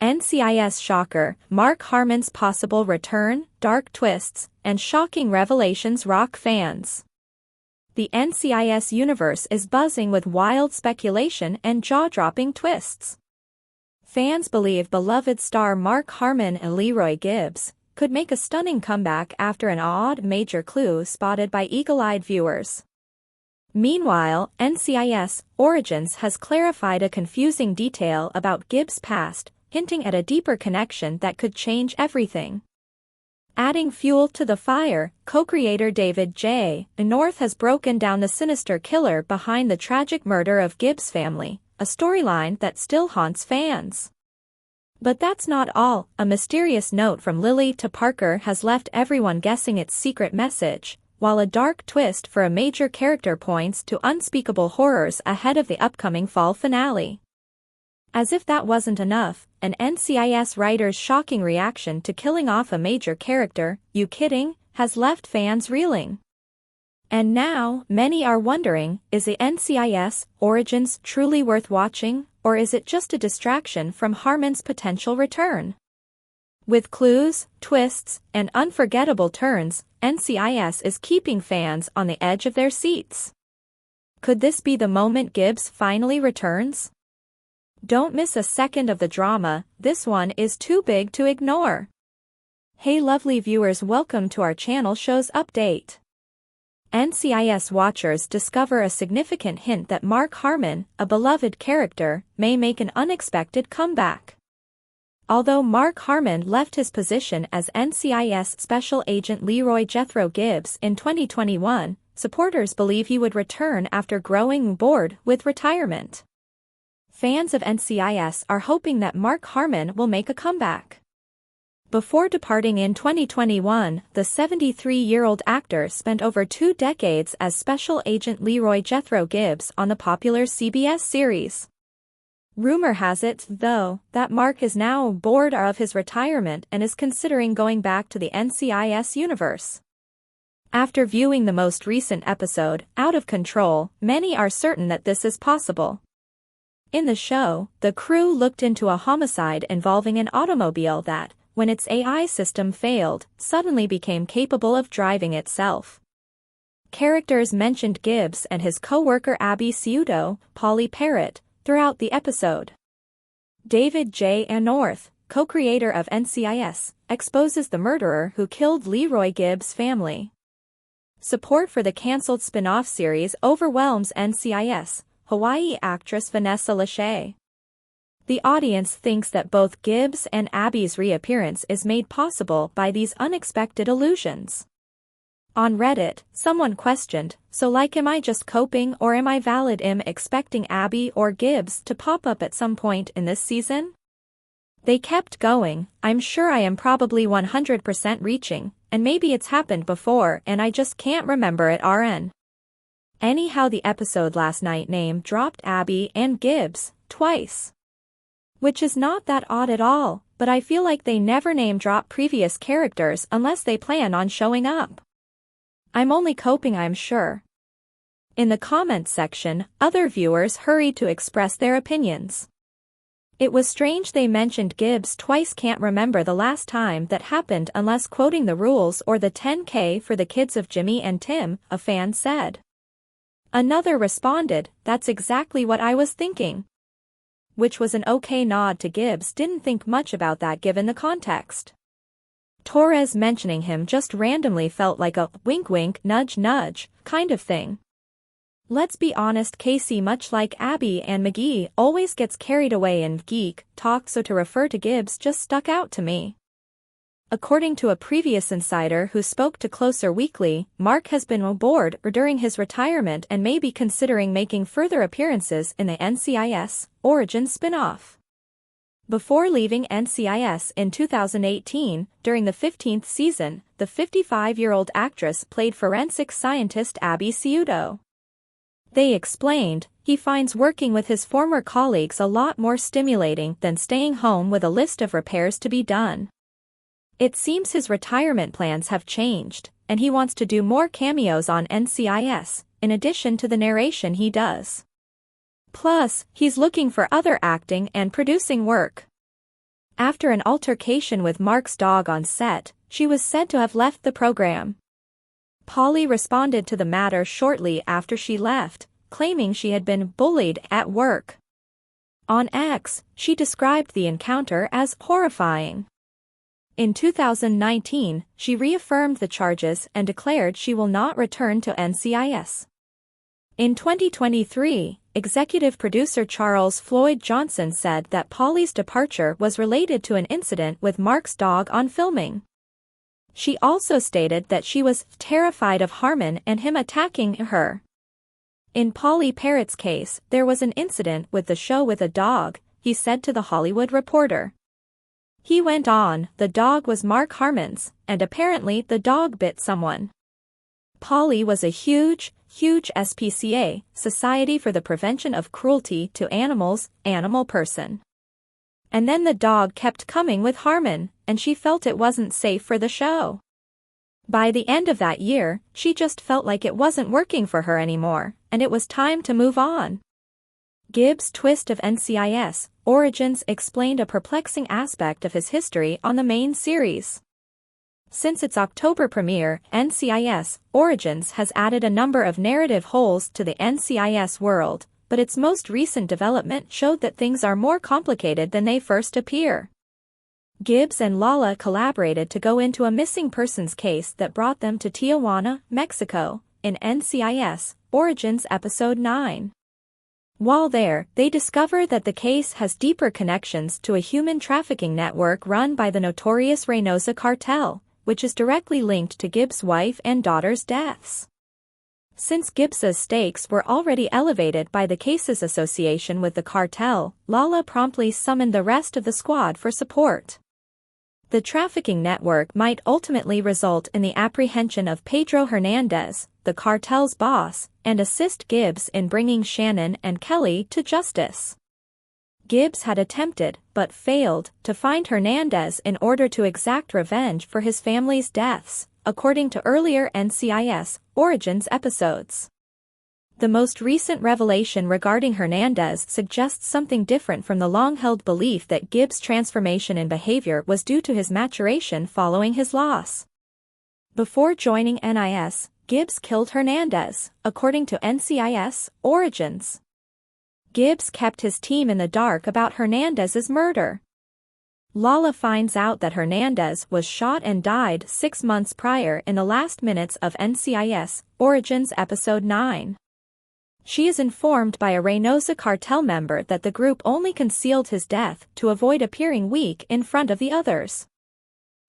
NCIS shocker, Mark Harmon's possible return, dark twists, and shocking revelations rock fans. The NCIS universe is buzzing with wild speculation and jaw-dropping twists. Fans believe beloved star Mark Harmon and Leroy Gibbs could make a stunning comeback after an odd major clue spotted by eagle-eyed viewers. Meanwhile, NCIS Origins has clarified a confusing detail about Gibbs' past, hinting at a deeper connection that could change everything. Adding fuel to the fire, co-creator David J. North has broken down the sinister killer behind the tragic murder of Gibbs' family, a storyline that still haunts fans. But that's not all. A mysterious note from Lily to Parker has left everyone guessing its secret message, while a dark twist for a major character points to unspeakable horrors ahead of the upcoming fall finale. As if that wasn't enough, an NCIS writer's shocking reaction to killing off a major character, "You kidding?" has left fans reeling. And now, many are wondering, is the NCIS Origins truly worth watching, or is it just a distraction from Harmon's potential return? With clues, twists, and unforgettable turns, NCIS is keeping fans on the edge of their seats. Could this be the moment Gibbs finally returns? Don't miss a second of the drama, this one is too big to ignore. Hey lovely viewers, welcome to our channel Shows Update. NCIS watchers discover a significant hint that Mark Harmon, a beloved character, may make an unexpected comeback. Although Mark Harmon left his position as NCIS Special Agent Leroy Jethro Gibbs in 2021, supporters believe he would return after growing bored with retirement. Fans of NCIS are hoping that Mark Harmon will make a comeback. Before departing in 2021, the 73-year-old actor spent over 2 decades as Special Agent Leroy Jethro Gibbs on the popular CBS series. Rumor has it, though, that Mark is now bored of his retirement and is considering going back to the NCIS universe. After viewing the most recent episode, Out of Control, many are certain that this is possible. In the show, the crew looked into a homicide involving an automobile that, when its AI system failed, suddenly became capable of driving itself. Characters mentioned Gibbs and his co-worker Abby Ciuto, Polly Parrott, throughout the episode. David J. North, co-creator of NCIS, exposes the murderer who killed Leroy Gibbs' family. Support for the cancelled spin-off series overwhelms NCIS Hawaii actress Vanessa Lachey. The audience thinks that both Gibbs and Abby's reappearance is made possible by these unexpected allusions. On Reddit, someone questioned, "So am I just coping or am I valid? Am expecting Abby or Gibbs to pop up at some point in this season?" They kept going, "I'm sure I am probably 100% reaching, and maybe it's happened before and I just can't remember it RN. Anyhow, the episode last night name-dropped Abby and Gibbs twice. Which is not that odd at all, but I feel like they never name-drop previous characters unless they plan on showing up. I'm only coping, I'm sure." In the comments section, other viewers hurried to express their opinions. "It was strange they mentioned Gibbs twice, can't remember the last time that happened unless quoting the rules or the 10K for the kids of Jimmy and Tim," a fan said. Another responded, "That's exactly what I was thinking." Which was an okay nod to Gibbs. Didn't think much about that given the context. Torres mentioning him just randomly felt like a wink wink nudge nudge kind of thing. Let's be honest, Casey, much like Abby and McGee, always gets carried away in geek talk, so to refer to Gibbs just stuck out to me. According to a previous insider who spoke to Closer Weekly, Mark has been aboard during his retirement and may be considering making further appearances in the NCIS Origins spin-off. Before leaving NCIS in 2018, during the 15th season, the 55-year-old actress played forensic scientist Abby Ciuto. They explained, "He finds working with his former colleagues a lot more stimulating than staying home with a list of repairs to be done. It seems his retirement plans have changed, and he wants to do more cameos on NCIS, in addition to the narration he does. Plus, he's looking for other acting and producing work." After an altercation with Mark's dog on set, she was said to have left the program. Polly responded to the matter shortly after she left, claiming she had been bullied at work. On X, she described the encounter as horrifying. In 2019, she reaffirmed the charges and declared she will not return to NCIS. In 2023, executive producer Charles Floyd Johnson said that Polly's departure was related to an incident with Mark's dog on filming. She also stated that she was terrified of Harmon and him attacking her. In Polly Parrott's case, there was an incident with the show with a dog, he said to The Hollywood Reporter. He went on, the dog was Mark Harmon's, and apparently the dog bit someone. Polly was a huge SPCA, Society for the Prevention of Cruelty to Animals, animal person. And then the dog kept coming with Harmon, and she felt it wasn't safe for the show. By the end of that year, she just felt like it wasn't working for her anymore, and it was time to move on. Gibbs' twist of NCIS Origins explained a perplexing aspect of his history on the main series. Since its October premiere, NCIS Origins has added a number of narrative holes to the NCIS world, but its most recent development showed that things are more complicated than they first appear. Gibbs and Lala collaborated to go into a missing persons case that brought them to Tijuana, Mexico, in NCIS Origins Episode 9. While there, they discover that the case has deeper connections to a human trafficking network run by the notorious Reynosa cartel, which is directly linked to Gibbs' wife and daughter's deaths. Since Gibbs's stakes were already elevated by the case's association with the cartel, Lala promptly summoned the rest of the squad for support. The trafficking network might ultimately result in the apprehension of Pedro Hernandez, the cartel's boss, and assist Gibbs in bringing Shannon and Kelly to justice. Gibbs had attempted, but failed, to find Hernandez in order to exact revenge for his family's deaths, according to earlier NCIS Origins episodes. The most recent revelation regarding Hernandez suggests something different from the long-held belief that Gibbs' transformation in behavior was due to his maturation following his loss. Before joining NIS, Gibbs killed Hernandez, according to NCIS Origins. Gibbs kept his team in the dark about Hernandez's murder. Lala finds out that Hernandez was shot and died 6 months prior in the last minutes of NCIS Origins Episode 9. She is informed by a Reynosa cartel member that the group only concealed his death to avoid appearing weak in front of the others.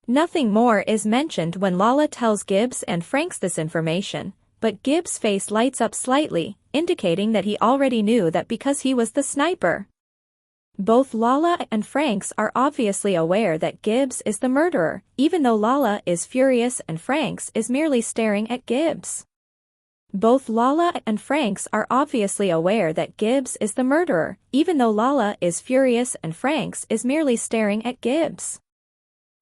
Nothing more is mentioned when Lala tells Gibbs and Franks this information, but Gibbs' face lights up slightly, indicating that he already knew that because he was the sniper. Both Lala and Franks are obviously aware that Gibbs is the murderer, even though Lala is furious and Franks is merely staring at Gibbs. Both Lala and Franks are obviously aware that Gibbs is the murderer, even though Lala is furious and Franks is merely staring at Gibbs.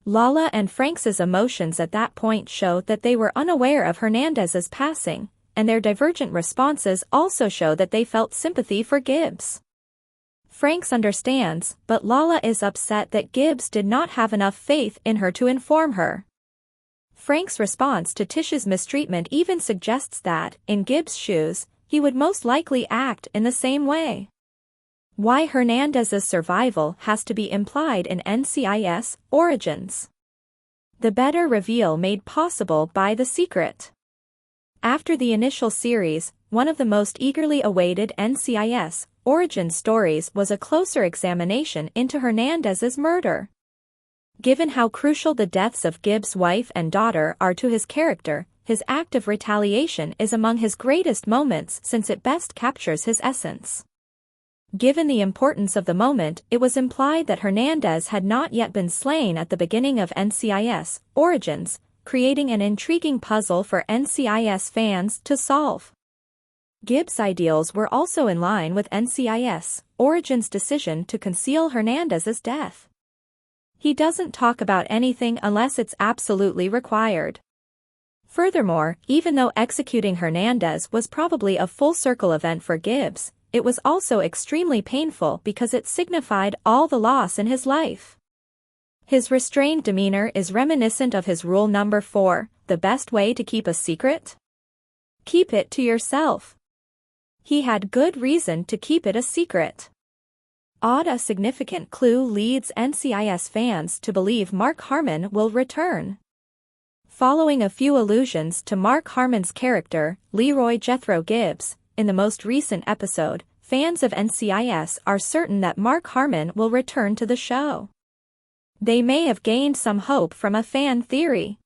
Lala and Franks's emotions at that point show that they were unaware of Hernandez's passing, and their divergent responses also show that they felt sympathy for Gibbs. Franks understands, but Lala is upset that Gibbs did not have enough faith in her to inform her. Frank's response to Tish's mistreatment even suggests that, in Gibbs' shoes, he would most likely act in the same way. Why Hernandez's survival has to be implied in NCIS Origins. The better reveal made possible by The Secret. After the initial series, one of the most eagerly awaited NCIS Origins stories was a closer examination into Hernandez's murder. Given how crucial the deaths of Gibbs' wife and daughter are to his character, his act of retaliation is among his greatest moments since it best captures his essence. Given the importance of the moment, it was implied that Hernandez had not yet been slain at the beginning of NCIS Origins, creating an intriguing puzzle for NCIS fans to solve. Gibbs' ideals were also in line with NCIS Origins' decision to conceal Hernandez's death. He doesn't talk about anything unless it's absolutely required. Furthermore, even though executing Hernandez was probably a full-circle event for Gibbs, it was also extremely painful because it signified all the loss in his life. His restrained demeanor is reminiscent of his rule number 4, the best way to keep a secret? Keep it to yourself. He had good reason to keep it a secret. Odd. A significant clue leads NCIS fans to believe Mark Harmon will return. Following a few allusions to Mark Harmon's character, Leroy Jethro Gibbs, in the most recent episode, fans of NCIS are certain that Mark Harmon will return to the show. They may have gained some hope from a fan theory.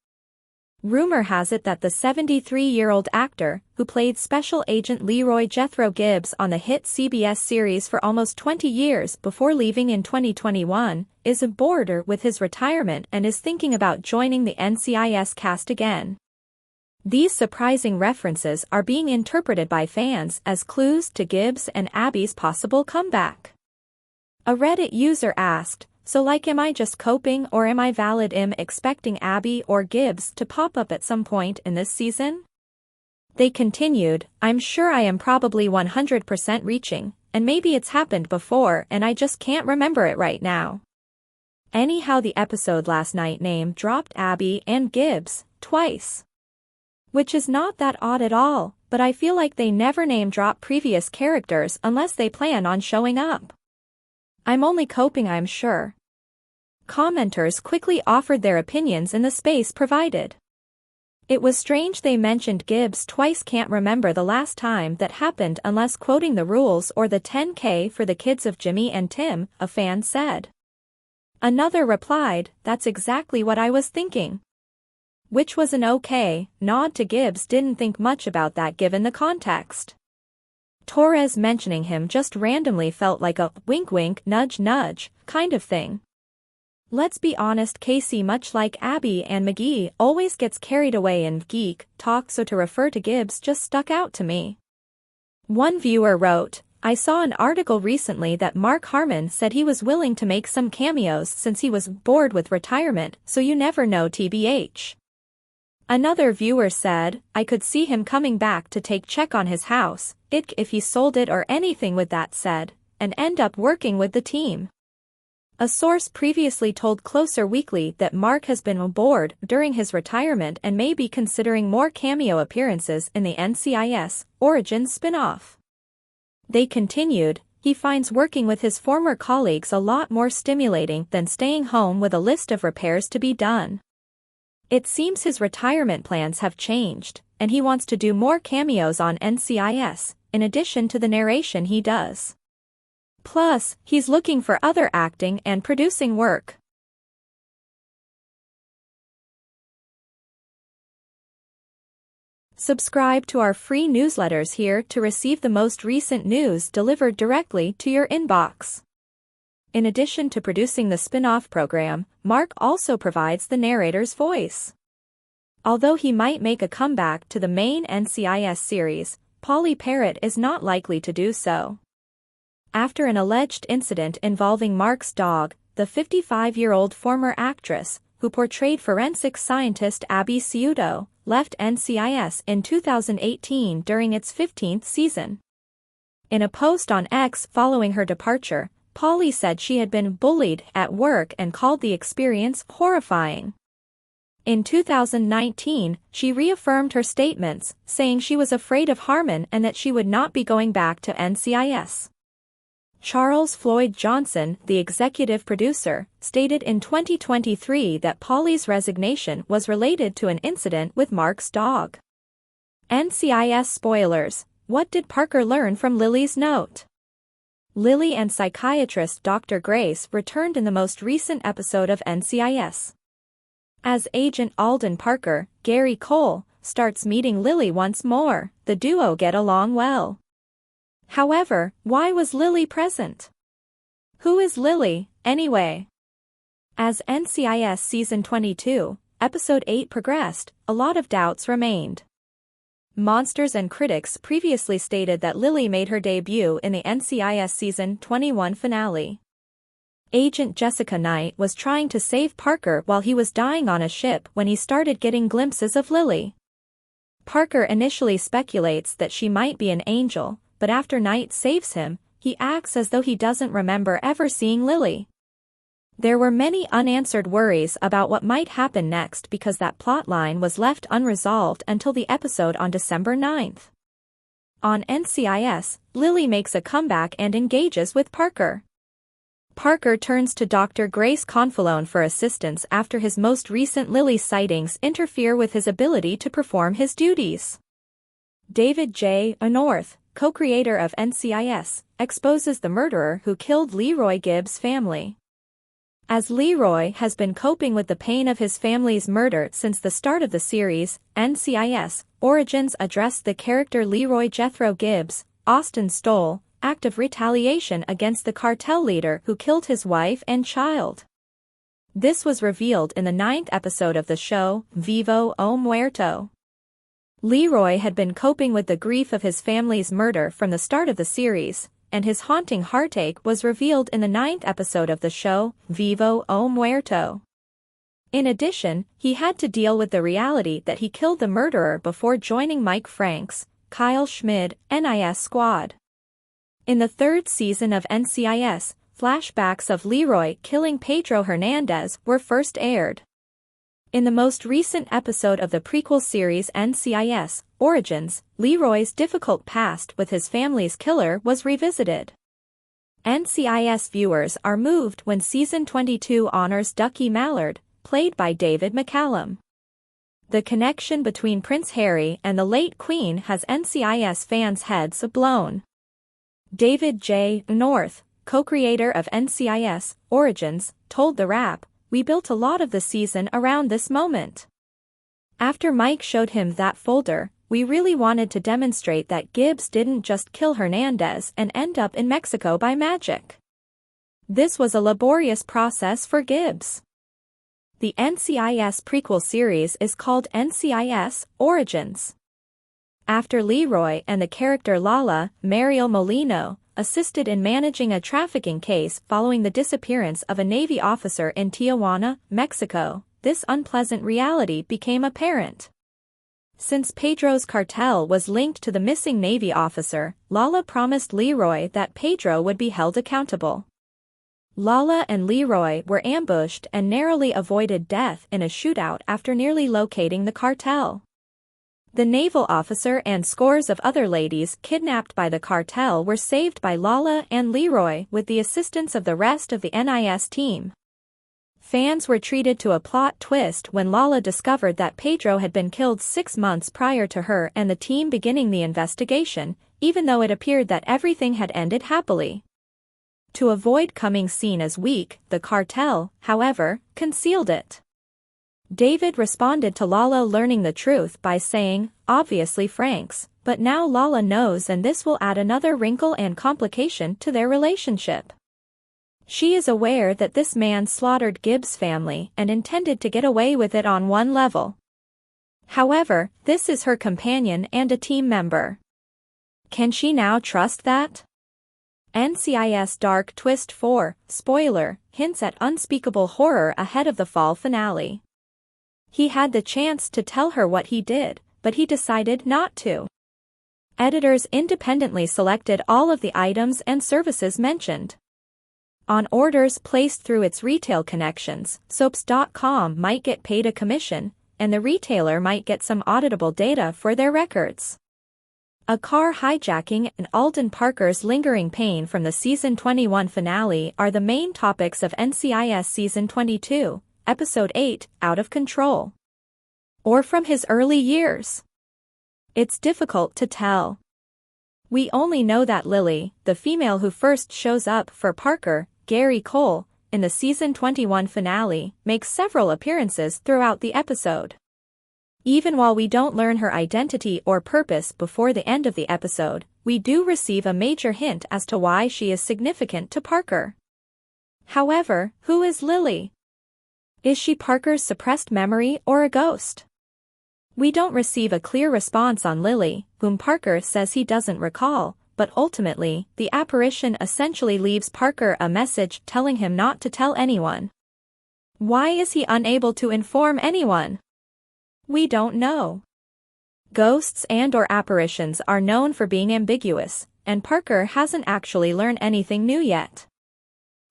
Rumor has it that the 73-year-old actor, who played Special Agent Leroy Jethro Gibbs on the hit CBS series for almost 20 years before leaving in 2021, is bored with his retirement and is thinking about joining the NCIS cast again. These surprising references are being interpreted by fans as clues to Gibbs and Abby's possible comeback. A Reddit user asked, "So am I just coping or am I valid? Am expecting Abby or Gibbs to pop up at some point in this season?" They continued, "I'm sure I am probably 100% reaching, and maybe it's happened before and I just can't remember it right now." Anyhow, the episode last night name-dropped Abby and Gibbs twice. Which is not that odd at all, but I feel like they never name-drop previous characters unless they plan on showing up. I'm only coping, I'm sure. Commenters quickly offered their opinions in the space provided. It was strange they mentioned Gibbs twice. Can't remember the last time that happened unless quoting the rules or the 10K for the kids of Jimmy and Tim, a fan said. Another replied, "That's exactly what I was thinking." Which was an okay nod to Gibbs. Didn't think much about that given the context. Torres mentioning him just randomly felt like a wink-wink, nudge-nudge kind of thing. Let's be honest, Casey, much like Abby and McGee, always gets carried away in geek talk, so to refer to Gibbs just stuck out to me. One viewer wrote, "I saw an article recently that Mark Harmon said he was willing to make some cameos since he was bored with retirement, so you never know, TBH." Another viewer said, "I could see him coming back to take check on his house, if he sold it or anything with that said, and end up working with the team." A source previously told Closer Weekly that Mark has been bored during his retirement and may be considering more cameo appearances in the NCIS Origins spin-off. They continued, "He finds working with his former colleagues a lot more stimulating than staying home with a list of repairs to be done. It seems his retirement plans have changed, and he wants to do more cameos on NCIS, in addition to the narration he does. Plus, he's looking for other acting and producing work." Subscribe to our free newsletters here to receive the most recent news delivered directly to your inbox. In addition to producing the spin-off program, Mark also provides the narrator's voice. Although he might make a comeback to the main NCIS series, Polly Parrott is not likely to do so. After an alleged incident involving Mark's dog, the 55-year-old former actress, who portrayed forensic scientist Abby Ciuto, left NCIS in 2018 during its 15th season. In a post on X following her departure, Polly said she had been bullied at work and called the experience horrifying. In 2019, she reaffirmed her statements, saying she was afraid of Harmon and that she would not be going back to NCIS. Charles Floyd Johnson, the executive producer, stated in 2023 that Polly's resignation was related to an incident with Mark's dog. NCIS spoilers: what did Parker learn from Lily's note? Lily and psychiatrist Dr. Grace returned in the most recent episode of NCIS. As Agent Alden Parker, Gary Cole, starts meeting Lily once more, the duo get along well. However, why was Lily present? Who is Lily, anyway? As NCIS Season 22, Episode 8 progressed, a lot of doubts remained. Monsters and critics previously stated that Lily made her debut in the NCIS Season 21 finale. Agent Jessica Knight was trying to save Parker while he was dying on a ship when he started getting glimpses of Lily. Parker initially speculates that she might be an angel, but after Knight saves him, he acts as though he doesn't remember ever seeing Lily. There were many unanswered worries about what might happen next because that plotline was left unresolved until the episode on December 9th. On NCIS, Lily makes a comeback and engages with Parker. Parker turns to Dr. Grace Confalone for assistance after his most recent Lily sightings interfere with his ability to perform his duties. David J. North, co-creator of NCIS, exposes the murderer who killed Leroy Gibbs' family. As Leroy has been coping with the pain of his family's murder since the start of the series, NCIS Origins addressed the character Leroy Jethro Gibbs, Austin Stoll, act of retaliation against the cartel leader who killed his wife and child. This was revealed in the 9th episode of the show, Vivo o Muerto. Leroy had been coping with the grief of his family's murder from the start of the series, and his haunting heartache was revealed in the 9th episode of the show, Vivo o Muerto. In addition, he had to deal with the reality that he killed the murderer before joining Mike Frank's, Kyle Schmid, NIS squad. In the 3rd season of NCIS, flashbacks of Leroy killing Pedro Hernandez were first aired. In the most recent episode of the prequel series NCIS Origins, Leroy's difficult past with his family's killer was revisited. NCIS viewers are moved when Season 22 honors Ducky Mallard, played by David McCallum. The connection between Prince Harry and the late Queen has NCIS fans' heads blown. David J. North, co-creator of NCIS Origins, told The Wrap, "We built a lot of the season around this moment. After Mike showed him that folder, we really wanted to demonstrate that Gibbs didn't just kill Hernandez and end up in Mexico by magic. This was a laborious process for Gibbs." The NCIS prequel series is called NCIS Origins. After Leroy and the character Lala, Mariel Molino, assisted in managing a trafficking case following the disappearance of a Navy officer in Tijuana, Mexico, this unpleasant reality became apparent. Since Pedro's cartel was linked to the missing Navy officer, Lala promised Leroy that Pedro would be held accountable. Lala and Leroy were ambushed and narrowly avoided death in a shootout after nearly locating the cartel. The naval officer and scores of other ladies kidnapped by the cartel were saved by Lala and Leroy with the assistance of the rest of the NIS team. Fans were treated to a plot twist when Lala discovered that Pedro had been killed 6 months prior to her and the team beginning the investigation, even though it appeared that everything had ended happily. To avoid coming seen as weak, the cartel, however, concealed it. David responded to Lala learning the truth by saying, "Obviously Frank's, but now Lala knows and this will add another wrinkle and complication to their relationship. She is aware that this man slaughtered Gibbs' family and intended to get away with it on one level. However, this is her companion and a team member. Can she now trust that?" NCIS Dark Twist 4, spoiler, hints at unspeakable horror ahead of the fall finale. He had the chance to tell her what he did, but he decided not to. Editors independently selected all of the items and services mentioned. On orders placed through its retail connections, Soaps.com might get paid a commission, and the retailer might get some auditable data for their records. A car hijacking and Alden Parker's lingering pain from the Season 21 finale are the main topics of NCIS Season 22, Episode 8, Out of Control. Or from his early years? It's difficult to tell. We only know that Lily, the female who first shows up for Parker, Gary Cole, in the Season 21 finale, makes several appearances throughout the episode. Even while we don't learn her identity or purpose before the end of the episode, we do receive a major hint as to why she is significant to Parker. However, who is Lily? Is she Parker's suppressed memory or a ghost? We don't receive a clear response on Lily, whom Parker says he doesn't recall, but ultimately, the apparition essentially leaves Parker a message telling him not to tell anyone. Why is he unable to inform anyone? We don't know. Ghosts and/or apparitions are known for being ambiguous, and Parker hasn't actually learned anything new yet.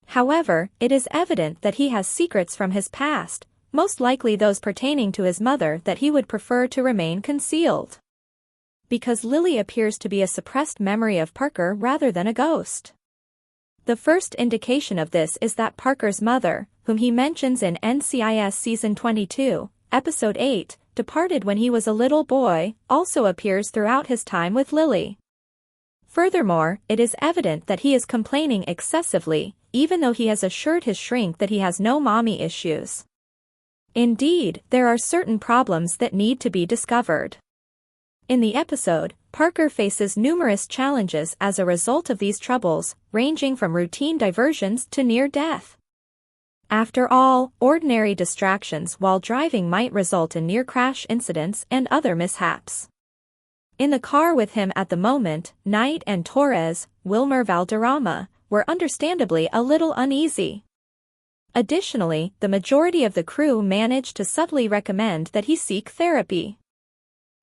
However, it is evident that he has secrets from his past, most likely those pertaining to his mother that he would prefer to remain concealed. Because Lily appears to be a suppressed memory of Parker rather than a ghost. The first indication of this is that Parker's mother, whom he mentions in NCIS Season 22, Episode 8, departed when he was a little boy, also appears throughout his time with Lily. Furthermore, it is evident that he is complaining excessively, even though he has assured his shrink that he has no mommy issues. Indeed, there are certain problems that need to be discovered. In the episode, Parker faces numerous challenges as a result of these troubles, ranging from routine diversions to near death. After all, ordinary distractions while driving might result in near-crash incidents and other mishaps. In the car with him at the moment, Knight and Torres, Wilmer Valderrama, were understandably a little uneasy. Additionally, the majority of the crew managed to subtly recommend that he seek therapy.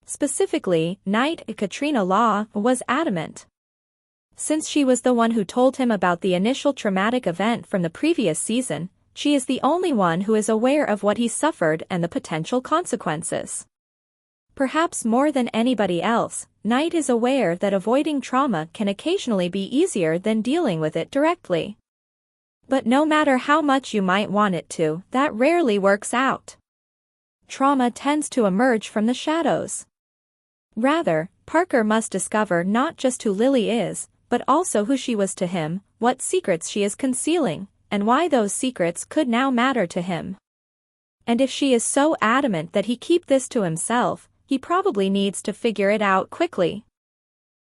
Specifically, Knight Katrina Law was adamant. Since she was the one who told him about the initial traumatic event from the previous season, she is the only one who is aware of what he suffered and the potential consequences. Perhaps more than anybody else, Knight is aware that avoiding trauma can occasionally be easier than dealing with it directly. But no matter how much you might want it to, that rarely works out. Trauma tends to emerge from the shadows. Rather, Parker must discover not just who Lily is, but also who she was to him, what secrets she is concealing, and why those secrets could now matter to him. And if she is so adamant that he keep this to himself, he probably needs to figure it out quickly.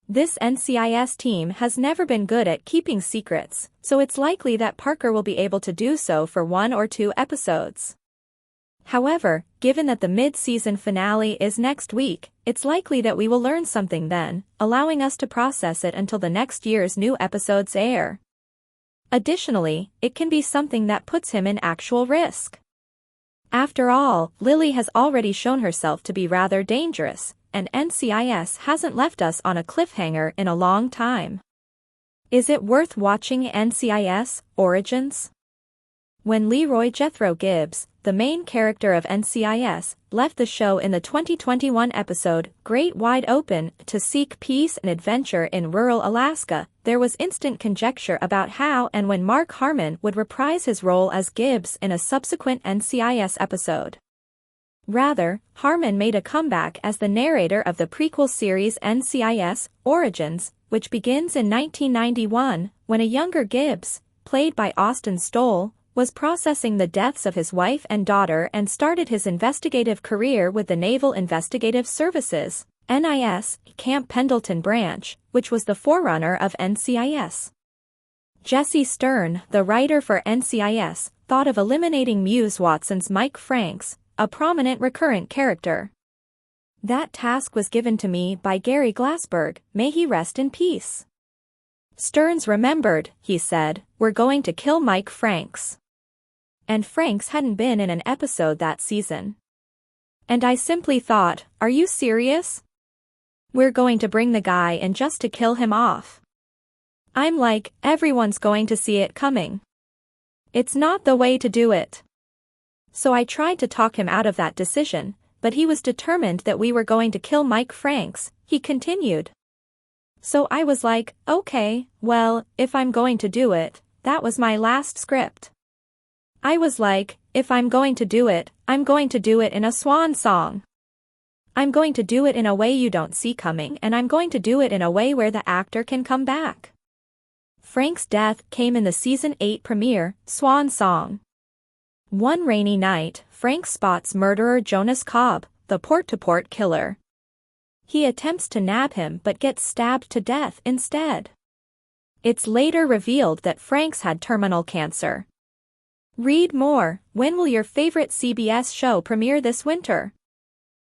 This NCIS team has never been good at keeping secrets, so it's likely that Parker will be able to do so for 1 or 2 episodes. However, given that the mid-season finale is next week, it's likely that we will learn something then, allowing us to process it until the next year's new episodes air. Additionally, it can be something that puts him in actual risk. After all, Lily has already shown herself to be rather dangerous, and NCIS hasn't left us on a cliffhanger in a long time. Is it worth watching NCIS Origins? When Leroy Jethro Gibbs, the main character of NCIS, left the show in the 2021 episode Great Wide Open to seek peace and adventure in rural Alaska, there was instant conjecture about how and when Mark Harmon would reprise his role as Gibbs in a subsequent NCIS episode. Rather, Harmon made a comeback as the narrator of the prequel series NCIS Origins, which begins in 1991, when a younger Gibbs, played by Austin Stoll, was processing the deaths of his wife and daughter and started his investigative career with the Naval Investigative Services, NIS, Camp Pendleton branch, which was the forerunner of NCIS. Jesse Stern, the writer for NCIS, thought of eliminating Muse Watson's Mike Franks, a prominent recurrent character. That task was given to me by Gary Glassberg, may he rest in peace. Stearns remembered, he said, "We're going to kill Mike Franks." And Franks hadn't been in an episode that season. And I simply thought, are you serious? We're going to bring the guy in just to kill him off. I'm like, everyone's going to see it coming. It's not the way to do it. So I tried to talk him out of that decision, but he was determined that we were going to kill Mike Franks, he continued. So I was like, okay, well, if I'm going to do it, that was my last script. I was like, if I'm going to do it, I'm going to do it in a swan song. I'm going to do it in a way you don't see coming, and I'm going to do it in a way where the actor can come back. Frank's death came in the Season 8 premiere, Swan Song. One rainy night, Frank spots murderer Jonas Cobb, the port-to-port killer. He attempts to nab him but gets stabbed to death instead. It's later revealed that Frank's had terminal cancer. Read more. When will your favorite CBS show premiere this winter?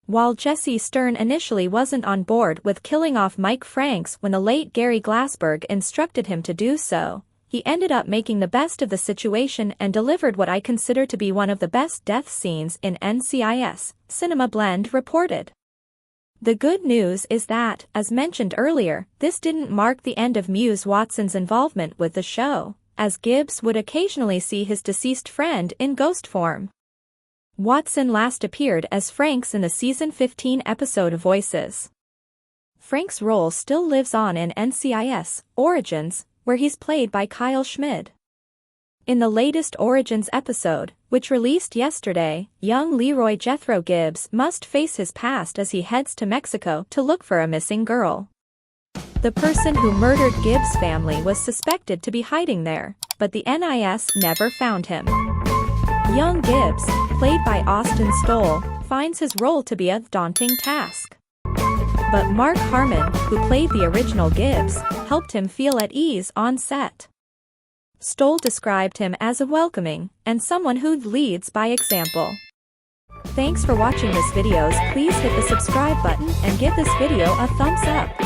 While Jesse Stern initially wasn't on board with killing off Mike Franks when the late Gary Glassberg instructed him to do so, he ended up making the best of the situation and delivered what I consider to be one of the best death scenes in NCIS, Cinema Blend reported. The good news is that, as mentioned earlier, this didn't mark the end of Muse Watson's involvement with the show, as Gibbs would occasionally see his deceased friend in ghost form. Watson last appeared as Franks in the season 15 episode Voices. Frank's role still lives on in NCIS Origins, where he's played by Kyle Schmid. In the latest Origins episode, which released yesterday, young Leroy Jethro Gibbs must face his past as he heads to Mexico to look for a missing girl. The person who murdered Gibbs' family was suspected to be hiding there, but the NIS never found him. Young Gibbs, played by Austin Stoll, finds his role to be a daunting task. But Mark Harmon, who played the original Gibbs, helped him feel at ease on set. Stoll described him as a welcoming and someone who leads by example. Thanks for watching this videos. Please hit the subscribe button and give this video a thumbs up.